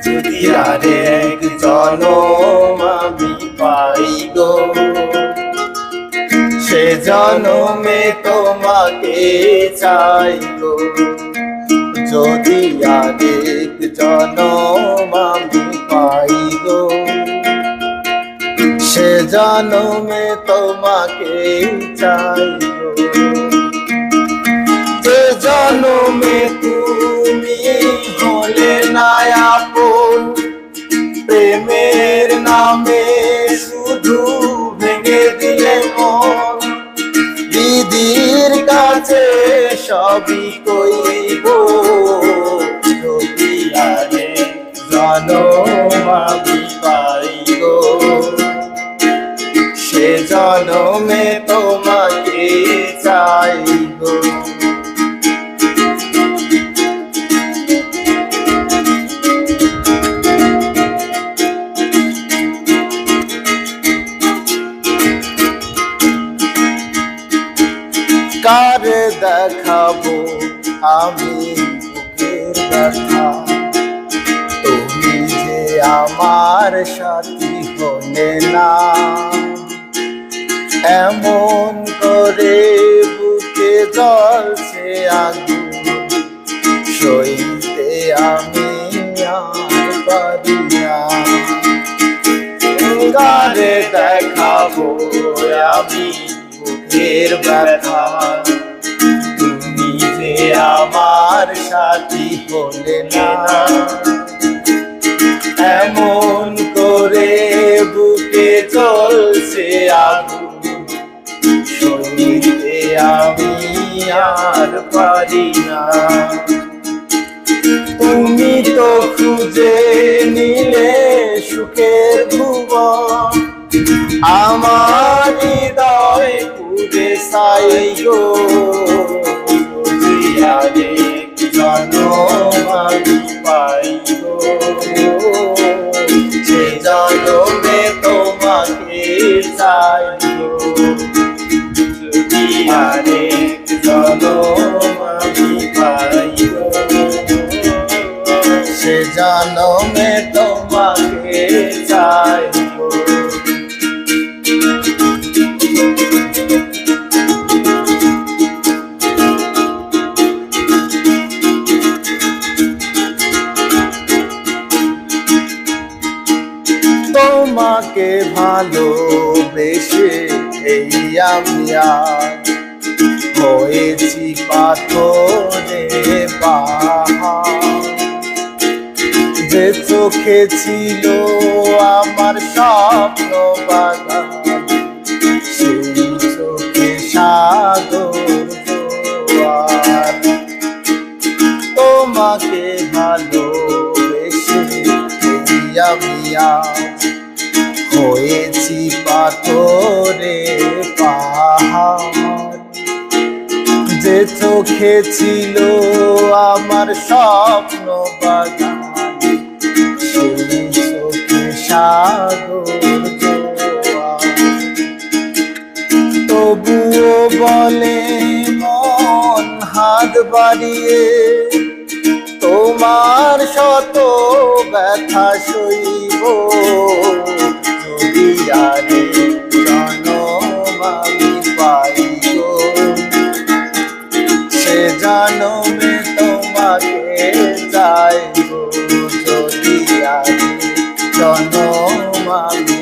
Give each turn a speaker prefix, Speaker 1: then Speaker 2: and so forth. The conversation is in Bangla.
Speaker 1: যদি আরেক জনম আমি পাই গো, সে জনমে তোমাকে চাই গো। যদি আরেক জনম আমি পাই গো, সে জনমে তোমাকে চাই গো। যে জনমে তুমি হলে না আপন, প্রেমের নামে শুধু ভেঙে দিলে মন। দিদির কাছে সবই কইব, যদি আরেক জনম আমি পাই গো, সে জনমে তোমাকে চাই গো। কার দেখাবো আমি বুকের ব্যথা, তুমি যে আমার সাথী হলে না। এমন করে বুকে জ্বলছে আগুন, সইতে আমি আর পারি না। কারে দেখাবো আমি বুকের ব্যথা, তুমি যে আমার সাথী হলে না। এমন করে বুকে জ্বলছে আগুন, সইতে আমি আর পারি না। তুমি তো খুঁজে নিলে সুখের ভুবন, আমার হৃদয় পুরে সাই গো। যদি আরেক জনম আমি পাই গো, সে জনমে তোমাকে চাই গো। যদি আরেক জনম আমি পাই গো, সে জনমে তোমাকে চাই গো। তোমাকে ভালোবেসে এই আমি আজ হয়েছি পাথরে পাহাড়। যে চোখে ছিল আমার স্বপ্ন বাগান, সেই চোখে সাগর জোয়ার। তোমাকে ভালোবেসে এই আমি আজ হয়েছি পাথরে পাহাড়। যে চোখে ছিল আমার স্বপ্ন বাগান, সেই চোখে সাগর জোয়ার। তবুও বলে মন হাত বাড়িয়ে, তোমার শত ব্যথা সইব। যদি আরেক জনম আমি পাই গো, সে জনমে তোমাকে চাই গো। যদি আরেক জনম আমি